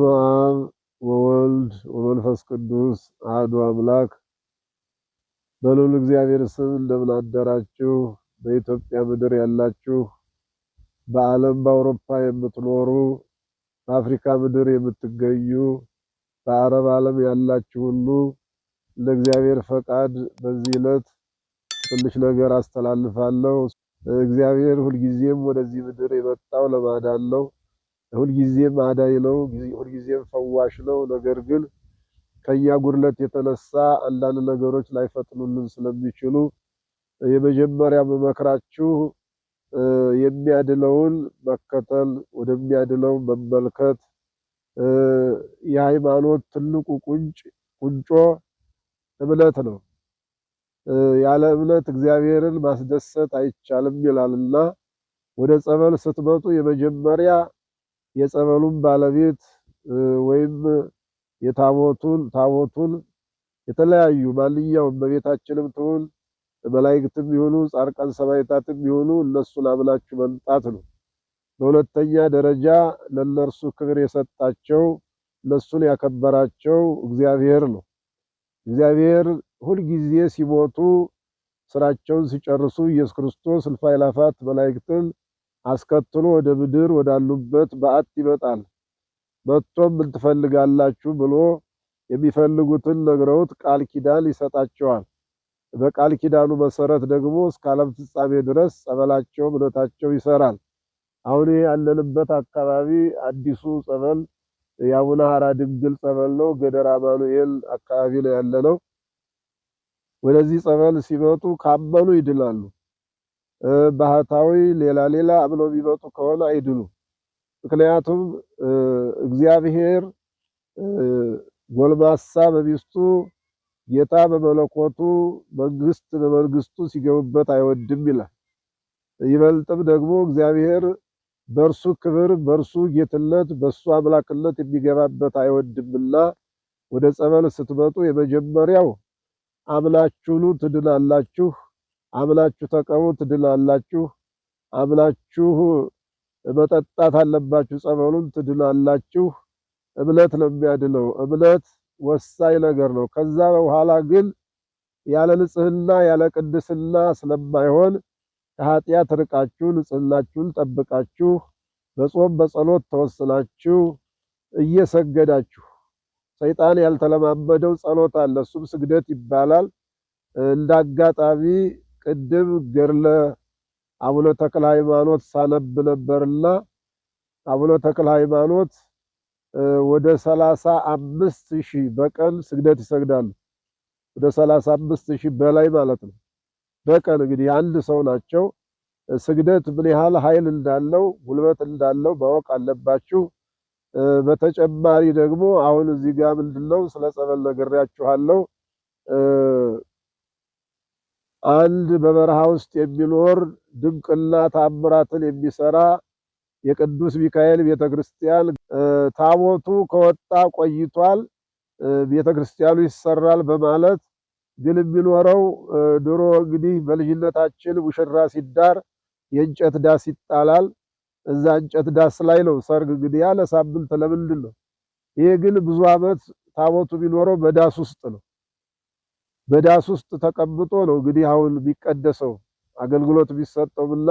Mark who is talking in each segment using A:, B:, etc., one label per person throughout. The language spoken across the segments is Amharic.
A: በአብ ወወልድ ወመንፈስ ቅዱስ አሐዱ አምላክ በልዑል እግዚአብሔር ስም እንደምን አደራችሁ። በኢትዮጵያ ምድር ያላችሁ፣ በዓለም በአውሮፓ የምትኖሩ፣ በአፍሪካ ምድር የምትገኙ፣ በአረብ ዓለም ያላችሁ ሁሉ ለእግዚአብሔር ፈቃድ በዚህ ዕለት ትንሽ ነገር አስተላልፋለሁ። እግዚአብሔር ሁልጊዜም ወደዚህ ምድር የመጣው ለማዳን ነው። ሁልጊዜም አዳኝ ነው። ሁልጊዜም ፈዋሽ ነው። ነገር ግን ከኛ ጉድለት የተነሳ አንዳንድ ነገሮች ላይፈጥኑልን ስለሚችሉ የመጀመሪያ መመክራችሁ የሚያድነውን መከተል፣ ወደሚያድነው መመልከት። የሃይማኖት ትልቁ ቁንጮ እምነት ነው። ያለ እምነት እግዚአብሔርን ማስደሰት አይቻልም ይላልና ወደ ጸበል ስትመጡ የመጀመሪያ የጸበሉን ባለቤት ወይም ታቦቱን የተለያዩ ማንኛውም በቤታችንም ትሁን መላእክትም ይሁኑ ጻድቃን ሰማዕታትም ይሁኑ እነሱን አምናችሁ መምጣት ነው። በሁለተኛ ደረጃ ለነርሱ ክብር የሰጣቸው እነሱን ያከበራቸው እግዚአብሔር ነው። እግዚአብሔር ሁልጊዜ ሲሞቱ ስራቸውን ሲጨርሱ ኢየሱስ ክርስቶስ እልፍ አእላፋት መላእክትን አስከትሎ ወደ ምድር ወዳሉበት በዓት ይመጣል። መጥቶም ምን ትፈልጋላችሁ ብሎ የሚፈልጉትን ነግረውት ቃል ኪዳን ይሰጣቸዋል። በቃል ኪዳኑ መሰረት ደግሞ እስከ ዓለም ፍጻሜ ድረስ ጸበላቸው እምነታቸው ይሰራል። አሁን ያለንበት አካባቢ አዲሱ ጸበል የአቡነ ሐራ ድንግል ጸበል ነው። ገደራ አማኑኤል አካባቢ ነው ያለነው። ወደዚህ ጸበል ሲመጡ ካመኑ ይድናሉ። ባህታዊ ሌላ ብለው ቢመጡ ከሆነ አይድኑ። ምክንያቱም እግዚአብሔር ጎልማሳ በሚስቱ ጌታ በመለኮቱ መንግስት በመንግስቱ ሲገቡበት አይወድም ይላል። ይበልጥም ደግሞ እግዚአብሔር በእርሱ ክብር፣ በእርሱ ጌትነት፣ በእሱ አምላክነት የሚገባበት አይወድምና ወደ ጸበል ስትመጡ የመጀመሪያው አምናችሁ ኑ ትድናላችሁ፣ አምናችሁ ተቀቡ ትድናላችሁ፣ አምናችሁ መጠጣት አለባችሁ ጸበሉን ትድናላችሁ። እምነት ነው የሚያድነው። እምነት ወሳኝ ነገር ነው። ከዛ በኋላ ግን ያለ ንጽህና ያለ ቅድስና ስለማይሆን ከኃጢአት ርቃችሁ ንጽህናችሁን ጠብቃችሁ በጾም በጸሎት ተወስናችሁ እየሰገዳችሁ ሰይጣን ያልተለማመደው ጸሎት አለ። እሱም ስግደት ይባላል። እንዳጋጣሚ ቅድም ገድለ አቡነ ተክለ ሃይማኖት ሳነብ ነበርና አቡነ ተክለ ሃይማኖት ወደ 35,000 በቀን ስግደት ይሰግዳሉ። ወደ 35,000 በላይ ማለት ነው። በቀን እንግዲህ አንድ ሰው ናቸው። ስግደት ምን ያህል ኃይል እንዳለው ጉልበት እንዳለው ማወቅ አለባችሁ። በተጨማሪ ደግሞ አሁን እዚህ ጋር ምንድነው ስለ ጸበል ነግሬያችኋለሁ። አንድ በበረሃ ውስጥ የሚኖር ድንቅና ተአምራትን የሚሰራ የቅዱስ ሚካኤል ቤተክርስቲያን ታቦቱ ከወጣ ቆይቷል። ቤተክርስቲያኑ ይሰራል በማለት ግን የሚኖረው ድሮ እንግዲህ በልጅነታችን ሙሽራ ሲዳር የእንጨት ዳስ ይጣላል። እዛ እንጨት ዳስ ላይ ነው ሰርግ እንግዲህ ያለ ሳምንት ለምንድን ነው? ይሄ ግን ብዙ ዓመት ታቦቱ ቢኖረው በዳስ ውስጥ ነው። በዳስ ውስጥ ተቀምጦ ነው እንግዲህ አሁን ቢቀደሰው አገልግሎት ቢሰጠውና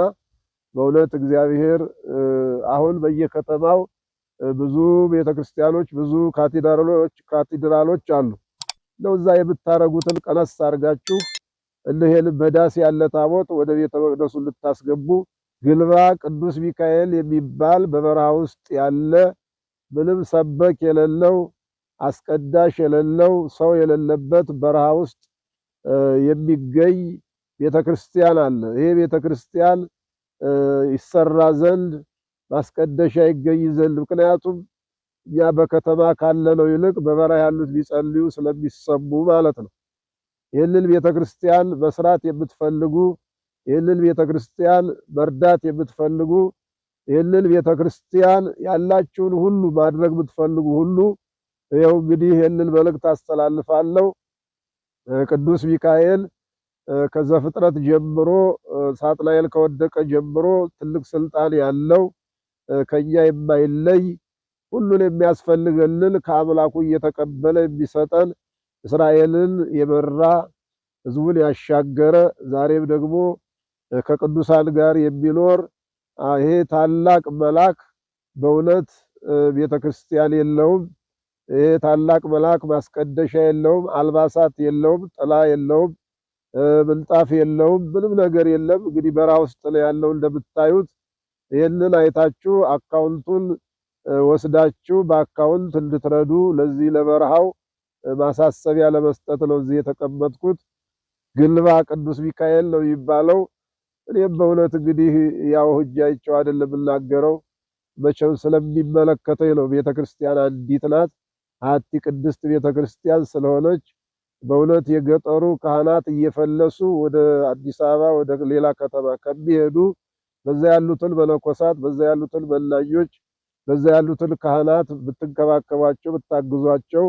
A: በእውነት እግዚአብሔር አሁን በየከተማው ብዙ ቤተክርስቲያኖች ብዙ ካቴድራሎች አሉ። ለዛ የምታረጉትን ቀነስ አድርጋችሁ እነሄን በዳስ ያለ ታቦት ወደ ቤተ መቅደሱ ልታስገቡ ግልባ ቅዱስ ሚካኤል የሚባል በበረሃ ውስጥ ያለ ምንም ሰበክ የሌለው አስቀዳሽ የሌለው ሰው የሌለበት በረሃ ውስጥ የሚገኝ ቤተክርስቲያን አለ። ይሄ ቤተክርስቲያን ይሰራ ዘንድ ማስቀደሻ ይገኝ ዘንድ ምክንያቱም እኛ በከተማ ካለነው ይልቅ በበረሃ ያሉት ሊጸልዩ ስለሚሰሙ ማለት ነው። ይህንን ቤተክርስቲያን መስራት የምትፈልጉ፣ ይህንን ቤተክርስቲያን መርዳት የምትፈልጉ፣ ይህንን ቤተክርስቲያን ያላችሁን ሁሉ ማድረግ የምትፈልጉ ሁሉ ይኸው እንግዲህ ይህንን መልእክት አስተላልፋለሁ። ቅዱስ ሚካኤል ከዘፍጥረት ጀምሮ ሳጥናኤል ከወደቀ ጀምሮ ትልቅ ስልጣን ያለው ከኛ የማይለይ ሁሉን የሚያስፈልገንን ከአምላኩ እየተቀበለ የሚሰጠን እስራኤልን የመራ ሕዝቡን ያሻገረ ዛሬም ደግሞ ከቅዱሳን ጋር የሚኖር ይሄ ታላቅ መልአክ በእውነት ቤተክርስቲያን የለውም። ይሄ ታላቅ መልአክ ማስቀደሻ የለውም፣ አልባሳት የለውም፣ ጥላ የለውም፣ ምንጣፍ የለውም፣ ምንም ነገር የለም። እንግዲህ በረሃ ውስጥ ነው ያለው እንደምታዩት። ይህንን አይታችሁ አካውንቱን ወስዳችሁ በአካውንት እንድትረዱ ለዚህ ለበረሃው ማሳሰቢያ ለመስጠት ነው እዚህ የተቀመጥኩት። ግልባ ቅዱስ ሚካኤል ነው የሚባለው። እኔም በእውነት እንግዲህ ያው ሂጄ አይቼው አይደለም የምናገረው፣ መቼም ስለሚመለከተኝ ነው። ቤተክርስቲያን አንዲት ናት። አሐቲ ቅድስት ቤተክርስቲያን ስለሆነች በእውነት የገጠሩ ካህናት እየፈለሱ ወደ አዲስ አበባ ወደ ሌላ ከተማ ከሚሄዱ በዛ ያሉትን መነኮሳት፣ በዛ ያሉትን መናኞች፣ በዛ ያሉትን ካህናት ብትንከባከቧቸው፣ ብታግዟቸው፣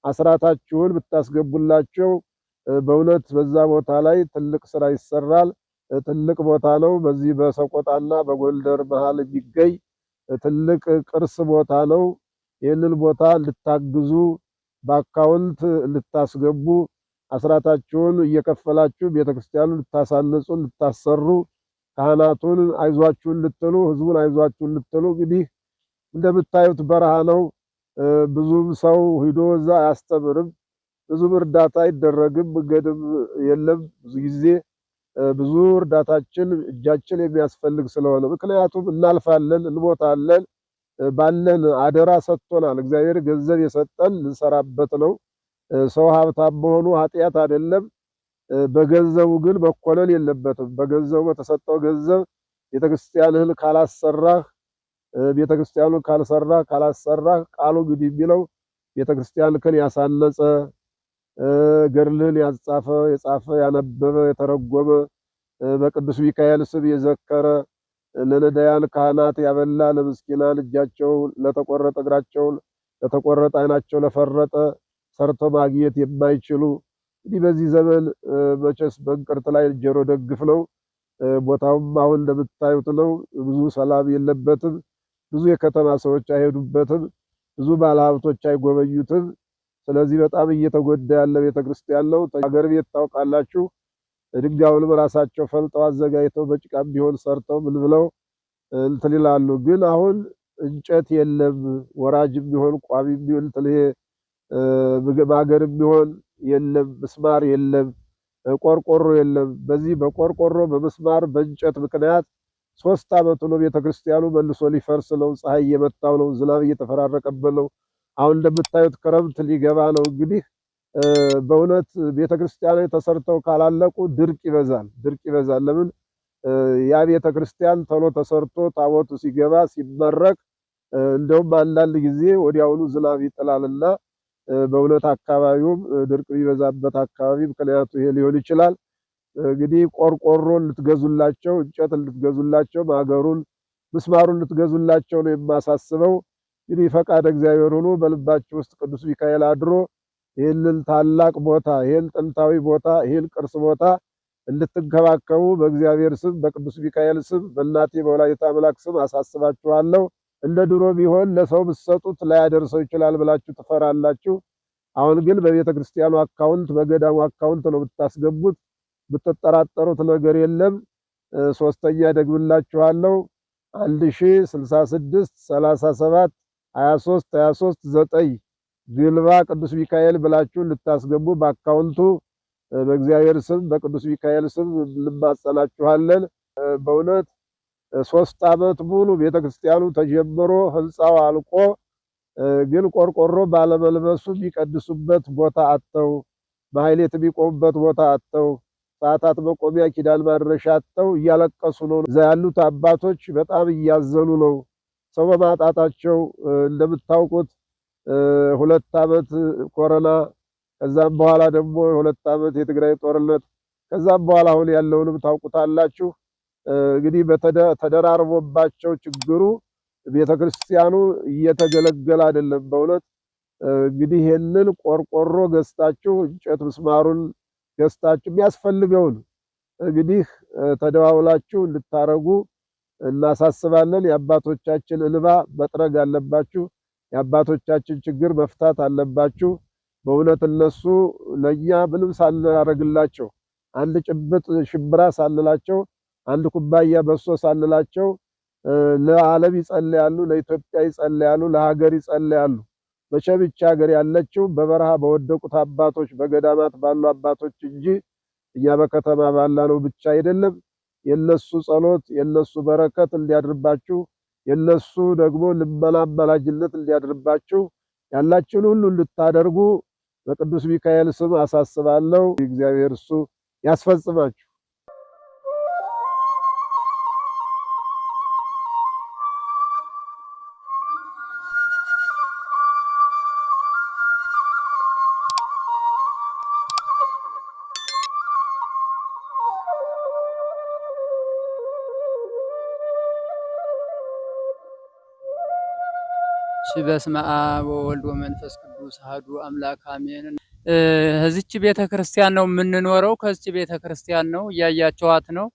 A: አስራታችሁን ብታስገቡላቸው በእውነት በዛ ቦታ ላይ ትልቅ ስራ ይሰራል። ትልቅ ቦታ ነው። በዚህ በሰቆጣና በጎንደር መሃል የሚገኝ ትልቅ ቅርስ ቦታ ነው። ይህንን ቦታ ልታግዙ በአካውንት ልታስገቡ አስራታችሁን እየከፈላችሁ ቤተክርስቲያኑን ልታሳንጹ ልታሰሩ ካህናቱን አይዟችሁን ልትሉ ህዝቡን አይዟችሁን ልትሉ እንግዲህ እንደምታዩት በረሃ ነው። ብዙም ሰው ሂዶ እዛ አያስተምርም። ብዙም እርዳታ አይደረግም። መንገድም የለም። ብዙ ጊዜ ብዙ እርዳታችን እጃችን የሚያስፈልግ ስለሆነ ምክንያቱም እናልፋለን፣ እንሞታለን። ባለን አደራ ሰጥቶናል። እግዚአብሔር ገንዘብ የሰጠን ልንሰራበት ነው። ሰው ሀብታም መሆኑ ኃጢአት አይደለም። በገንዘቡ ግን መኮነን የለበትም። በገንዘቡ በተሰጠው ገንዘብ ቤተክርስቲያንህን ካላሰራህ ቤተክርስቲያኑን ካላሰራህ ቃሉ እንግዲህ የሚለው ቤተክርስቲያንህን ያሳነጸ ገድልህን የጻፈ ያነበበ የተረጎመ በቅዱስ ሚካኤል ስም የዘከረ ለነዳያን ካህናት ያበላ ለምስኪናን እጃቸው ለተቆረጠ እግራቸው ለተቆረጠ ዓይናቸው ለፈረጠ ሰርቶ ማግኘት የማይችሉ እንግዲህ በዚህ ዘመን መቼስ በእንቅርት ላይ ጆሮ ደግፍ ነው። ቦታውም አሁን እንደምታዩት ነው። ብዙ ሰላም የለበትም። ብዙ የከተማ ሰዎች አይሄዱበትም። ብዙ ባለሀብቶች አይጎበኙትም። ስለዚህ በጣም እየተጎዳ ያለ ቤተክርስቲያን ነው። ሀገር ቤት ታውቃላችሁ፣ ድንጋዩንም ራሳቸው ፈልጠው አዘጋጅተው በጭቃም ቢሆን ሰርተው ምን ብለው እንትን ይላሉ። ግን አሁን እንጨት የለም፣ ወራጅም ቢሆን ቋሚም ቢሆን ማገርም ቢሆን የለም፣ ምስማር የለም፣ ቆርቆሮ የለም። በዚህ በቆርቆሮ በምስማር በእንጨት ምክንያት 3 ዓመት ነው ቤተክርስቲያኑ መልሶ ሊፈርስ ነው። ፀሐይ እየመታው ነው፣ ዝናብ እየተፈራረቀበት ነው። አሁን እንደምታዩት ክረምት ሊገባ ነው። እንግዲህ በእውነት ቤተክርስቲያኖች ተሰርተው ካላለቁ ድርቅ ይበዛል። ለምን ያ ቤተክርስቲያን ቶሎ ተሰርቶ ታቦቱ ሲገባ ሲመረቅ እንደውም አንዳንድ ጊዜ ወዲያውኑ ዝናብ ይጥላልና በእውነት አካባቢውም ድርቅ ቢበዛበት አካባቢ ምክንያቱ ይሄ ሊሆን ይችላል። እንግዲህ ቆርቆሮን ልትገዙላቸው፣ እንጨት ልትገዙላቸው፣ ማገሩን ምስማሩን ልትገዙላቸው ነው የማሳስበው። እንግዲህ ፈቃድ እግዚአብሔር ሆኖ በልባችሁ ውስጥ ቅዱስ ሚካኤል አድሮ ይህንን ታላቅ ቦታ ይህን ጥንታዊ ቦታ ይህን ቅርስ ቦታ እንድትንከባከቡ በእግዚአብሔር ስም በቅዱስ ሚካኤል ስም በእናቴ በወላዲተ አምላክ ስም አሳስባችኋለሁ። እንደ ድሮ ቢሆን ለሰው ብትሰጡት ላያደርሰው ይችላል ብላችሁ ትፈራላችሁ። አሁን ግን በቤተ ክርስቲያኑ አካውንት በገዳሙ አካውንት ነው ብታስገቡት፣ ብትጠራጠሩት ነገር የለም። ሶስተኛ ደግምላችኋለሁ 1066 37 23 9 ግልባ ቅዱስ ሚካኤል ብላችሁ ልታስገቡ በአካውንቱ በእግዚአብሔር ስም በቅዱስ ሚካኤል ስም እንማጸናችኋለን። በእውነት 3 ዓመት ሙሉ ቤተክርስቲያኑ ተጀምሮ ህንጻው አልቆ ግን ቆርቆሮ ባለመልበሱ የሚቀድሱበት ቦታ አጥተው ማህሌት የሚቆሙበት ቦታ አጥተው ሰዓታት መቆሚያ ኪዳን ማድረሻ አጥተው እያለቀሱ ነው። እዛ ያሉት አባቶች በጣም እያዘኑ ነው ሰው በማጣታቸው። እንደምታውቁት 2 ዓመት ኮሮና፣ ከዛም በኋላ ደግሞ 2 ዓመት የትግራይ ጦርነት፣ ከዛም በኋላ አሁን ያለውንም ታውቁታላችሁ። እንግዲህ ተደራርቦባቸው ችግሩ ቤተክርስቲያኑ እየተገለገለ አይደለም። በእውነት እንግዲህ ይሄንን ቆርቆሮ ገዝታችሁ እንጨት ምስማሩን ገዝታችሁ የሚያስፈልገውን እንግዲህ ተደዋውላችሁ እንድታረጉ እናሳስባለን። የአባቶቻችን እንባ መጥረግ አለባችሁ። የአባቶቻችን ችግር መፍታት አለባችሁ። በእውነት እነሱ ለኛ ምንም ሳናረግላቸው አንድ ጭብጥ ሽምብራ ሳንላቸው አንድ ኩባያ በሶ ሳንላቸው ለዓለም ይጸልያሉ፣ ለኢትዮጵያ ይጸልያሉ፣ ለሀገር ይጸልያሉ። መቼም ይህች ሀገር ያለችው በበረሃ በወደቁት አባቶች በገዳማት ባሉ አባቶች እንጂ እኛ በከተማ ባላነው ብቻ አይደለም። የነሱ ጸሎት የነሱ በረከት እንዲያድርባችሁ የነሱ ደግሞ ልመና አማላጅነት እንዲያድርባችሁ ያላችሁን ሁሉ እንድታደርጉ በቅዱስ ሚካኤል ስም አሳስባለሁ። እግዚአብሔር እሱ ያስፈጽማችሁ።
B: በስመ አብ ወወልድ ወመንፈስ ቅዱስ አሐዱ አምላክ አሜን። እዚች ቤተክርስቲያን ነው የምንኖረው። ከዚች ቤተክርስቲያን ነው እያያችኋት ነው።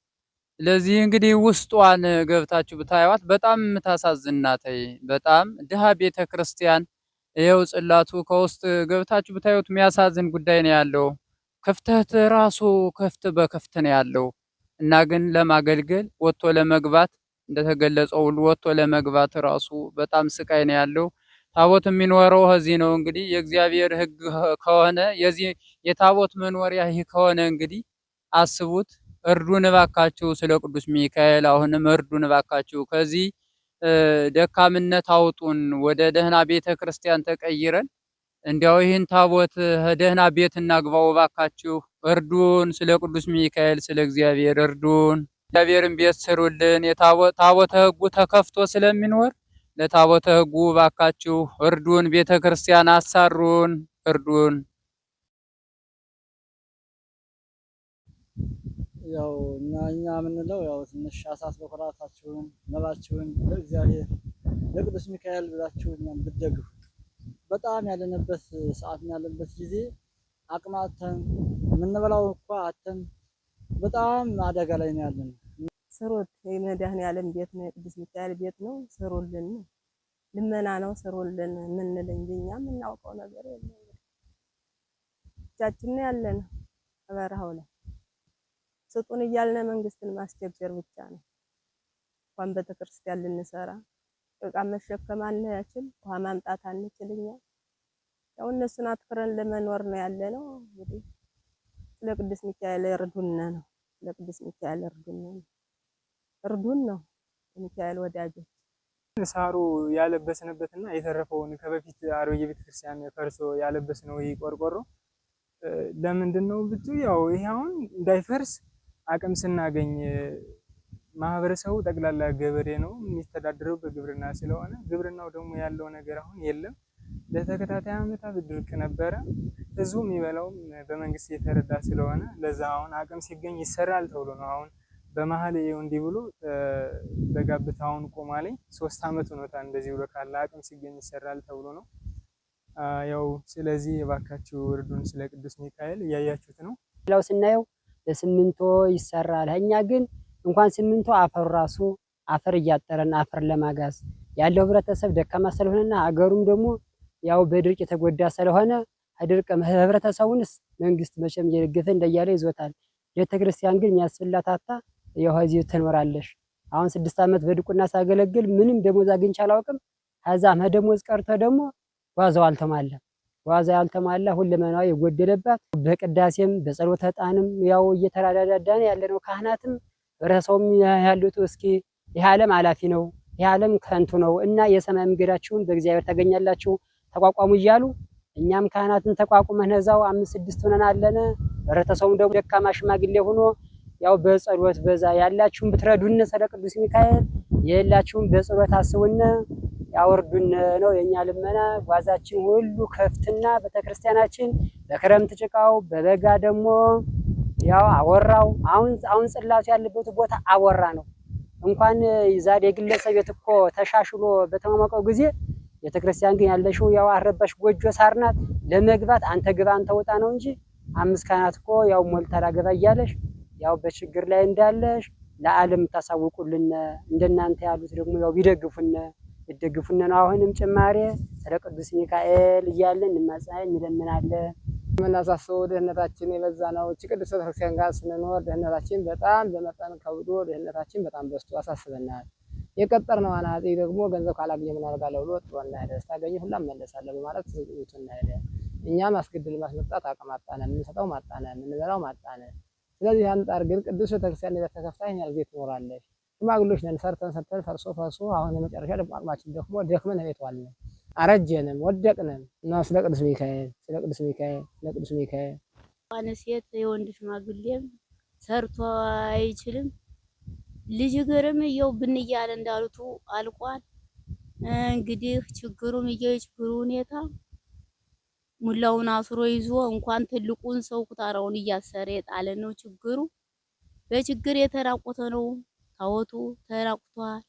B: ስለዚህ እንግዲህ ውስጧን ገብታችሁ ብታዩት በጣም የምታሳዝን ናት። በጣም ድሃ ቤተክርስቲያን ይኸው ጽላቱ ከውስጥ ገብታችሁ ብታዩት የሚያሳዝን ጉዳይ ነው ያለው። ክፍተት ራሱ ክፍት በክፍት ነው ያለው እና ግን ለማገልገል ወጥቶ ለመግባት እንደተገለጸው ሁሉ ወጥቶ ለመግባት ራሱ በጣም ስቃይ ነው ያለው። ታቦት የሚኖረው እዚህ ነው። እንግዲህ የእግዚአብሔር ሕግ ከሆነ የዚህ የታቦት መኖሪያ ይህ ከሆነ እንግዲህ አስቡት። እርዱን እባካችሁ፣ ስለ ቅዱስ ሚካኤል አሁንም እርዱን እባካችሁ። ከዚህ ደካምነት አውጡን፣ ወደ ደህና ቤተ ክርስቲያን ተቀይረን እንዲያው ይህን ታቦት ደህና ቤት እናግባው እባካችሁ። እርዱን፣ ስለ ቅዱስ ሚካኤል ስለ እግዚአብሔር እርዱን። እግዚአብሔርን ቤት ስሩልን። ታቦተ ሕጉ ተከፍቶ ስለሚኖር ለታቦተ ሕጉ ባካችሁ እርዱን። ቤተ ክርስቲያን አሳሩን፣ እርዱን።
C: ያው እኛ የምንለው ያው ትንሽ አሳስ በኩራታችሁን መባችሁን ለእግዚአብሔር ለቅዱስ ሚካኤል ብላችሁ እኛን ብትደግፉ። በጣም ያለንበት ሰዓት ያለንበት ጊዜ አቅማተን የምንበላው እንኳ አተን በጣም አደጋ ላይ ነው ያለነው።
D: ስሩት። የመድኃኔዓለም ቤት ነው፣ የቅዱስ ሚካኤል ቤት ነው። ስሩልን፣ ልመና ነው። ስሩልን የምንል እንጂ እኛ የምናውቀው ነገር የለም። ብቻችን ነው ያለነው በበረሃው ላይ ስጡን እያልን መንግስትን ማስቸገር ብቻ ነው። እንኳን ቤተክርስቲያን ልንሰራ ዕቃ መሸከም አንችል፣ ውሃ ማምጣት አንችል። እኛ ያው እነሱን አትክረን ለመኖር ነው ያለነው። እንግዲህ ለቅዱስ ሚካኤል እርዱን ነው፣ ለቅዱስ ሚካኤል እርዱን ነው፣ እርዱን ነው። ሚካኤል ወዳጆች
E: ሳሩ ያለበስንበትና የተረፈውን ከበፊት አሮጌ ቤተክርስቲያን ፈርሶ ያለበስነው ይሄ ቆርቆሮ ለምንድን ነው ብቱ ያው ይሄ አሁን እንዳይፈርስ አቅም ስናገኝ ማህበረሰቡ ጠቅላላ ገበሬ ነው የሚስተዳደረው በግብርና ስለሆነ ግብርናው ደግሞ ያለው ነገር አሁን የለም። ለተከታታይ ዓመታት ድርቅ ነበረ። ህዝቡ የሚበላው በመንግስት የተረዳ ስለሆነ ለዛ አሁን አቅም ሲገኝ ይሰራል ተብሎ ነው። አሁን በመሀል ይኸው እንዲህ ብሎ በጋብታውን ቆማለኝ 3 አመት ሆኖታል። እንደዚህ ብሎ ካለ አቅም ሲገኝ ይሰራል ተብሎ ነው። ያው ስለዚህ የባካችሁ እርዱን፣ ስለ ቅዱስ ሚካኤል እያያችሁት ነው።
F: ሌላው ስናየው በሲሚንቶ ይሰራል። እኛ ግን እንኳን ሲሚንቶ አፈሩ ራሱ አፈር እያጠረን አፈር ለማጋዝ ያለው ህብረተሰብ ደካማ ስለሆነና አገሩም ደግሞ ያው በድርቅ የተጎዳ ስለሆነ ድርቅ ህብረተሰቡንስ መንግስት መቼም እየደገፈ እንደያለ ይዞታል። ቤተክርስቲያን ግን የሚያስፈልጋታ ያው እዚህ ትኖራለሽ። አሁን 6 አመት በድቁና ሳገለግል ምንም ደሞዝ አግኝቼ አላውቅም። ከዛም ደሞዝ ቀርቶ ደግሞ ዋዛው አልተሟላ፣ ዋዛ ያልተሟላ ሁለመናው የጎደለባት በቅዳሴም በጸሎተ ዕጣንም ያው እየተራዳዳን ያለነው ካህናትም ህብረተሰቡም ያሉት እስኪ ይህ ዓለም አላፊ ነው፣ ይህ ዓለም ከንቱ ነው እና የሰማይ መንገዳችሁን በእግዚአብሔር ታገኛላችሁ ተቋቋሙ እያሉ እኛም ካህናትን ተቋቁመን እዛው 5-6 ሆነን አለነ። ህብረተሰቡም ደግሞ ደካማ ሽማግሌ ሆኖ ያው በጸሎት በዛ ያላችሁን ብትረዱን ስለ ቅዱስ ሚካኤል የላችሁን በጸሎት አስቡን ያወርዱን ነው የኛ ልመና። ጓዛችን ሁሉ ከፍትና ቤተክርስቲያናችን በክረምት ጭቃው በበጋ ደግሞ ያው አወራው። አሁን ጽላቱ ያለበት ቦታ አወራ ነው። እንኳን ዛሬ የግለሰብ ቤት እኮ ተሻሽሎ በተማመቀው ጊዜ ቤተክርስቲያን ግን ያለሽው ያው አረባሽ ጎጆ ሳርናት ለመግባት አንተ ግባ አንተ ወጣ ነው እንጂ 5 ካህናት እኮ ያው ሞልታ ላገባ እያለሽ ያው በችግር ላይ እንዳለሽ ለዓለም ታሳውቁልን። እንደናንተ ያሉት ደግሞ ያው ቢደግፉን ይደግፉን ነው። አሁንም ጭማሬ ስለ ቅዱስ ሚካኤል እያልን እንለምናለን።
E: የምናሳስበው ድህነታችን የበዛ ነው። እቺ ቅድስት ቤተክርስቲያን ጋር ስንኖር ድህነታችን በጣም በመጠን ከብዶ ድህነታችን በጣም በዝቶ አሳስበናል። የቀጠርነው አናጺ ደግሞ ገንዘብ ካላገኘ ምን አደርጋለሁ ብሎ ጥሎን ሄደ። ስታገኘ ሁላ እመለሳለሁ በማለት ጥሎን ሄደ። እኛም አስገድል ማስመጣት አቅም አጣን፣ የምንሰጠው ማጣን፣ የምንበላው ማጣን። ስለዚህ አንጻር ግን ቅዱስ ቤተክርስቲያን ተከፍታ ይሄን ያህል ጊዜ ትኖራለች። ሽማግሌዎች ነን፣ ሰርተን ፈርሶ አሁን የመጨረሻ ደግሞ አቅማችን ደክመን ቤት ዋልን፣ አረጀንም ወደቅንም እና ስለ ቅዱስ ሚካኤል
G: ሴት የወንድ ሽማግሌም ሰርቶ አይችልም። ልጅ ግርም እየው ብንያለ እንዳሉት አልቋል። እንግዲህ ችግሩም የችግሩ ሁኔታ ሙላውን አስሮ ይዞ እንኳን ትልቁን ሰው ኩታራውን እያሰረ የጣለ ነው ችግሩ። በችግር የተራቆተ ነው። ታወቱ ተራቁቷል።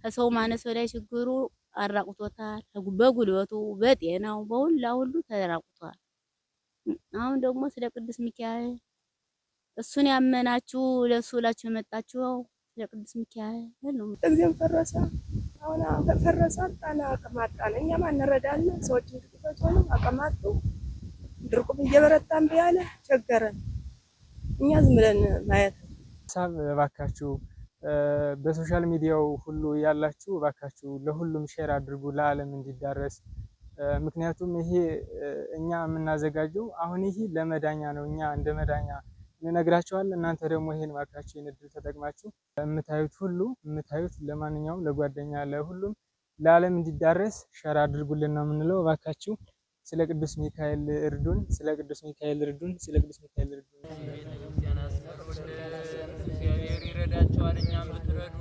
G: ከሰው ማነስ በላይ ችግሩ አራቁቶታል። በጉልበቱ በጤናው ሁሉ ተራቁቷል። አሁን ደግሞ ስለ ቅዱስ ሚካኤል እሱን ያመናችሁ ለሱ ብላችሁ የመጣችሁ ስለ ቅዱስ ሚካኤል ነው።
H: እግዚአብሔር ፈረሰ። አሁን ፈረሰ አቅማጣን እኛ ማን እንረዳለን? ሰዎችን ጥቂቶች ሆነው አቅማጡ ድርቁም እየበረታን ቢያለ ቸገረን። እኛ ዝም ብለን ማየት
E: ሀሳብ እባካችሁ በሶሻል ሚዲያው ሁሉ ያላችሁ እባካችሁ ለሁሉም ሼር አድርጉ፣ ለዓለም እንዲዳረስ። ምክንያቱም ይሄ እኛ የምናዘጋጀው አሁን ይሄ ለመዳኛ ነው። እኛ እንደ መዳኛ እንነግራችኋለን። እናንተ ደግሞ ይሄን እባካችሁ ይሄን እድል ተጠቅማችሁ የምታዩት ለማንኛውም ለጓደኛ ለሁሉም ለዓለም እንዲዳረስ ሼር አድርጉልን ነው የምንለው። እባካችሁ ስለ ቅዱስ ሚካኤል እርዱን፣ ስለ ቅዱስ ሚካኤል እርዱን፣ ስለ ቅዱስ ሚካኤል እርዱን።
B: እግዚአብሔር ይረዳቸዋል፣ እኛም ብትረዱ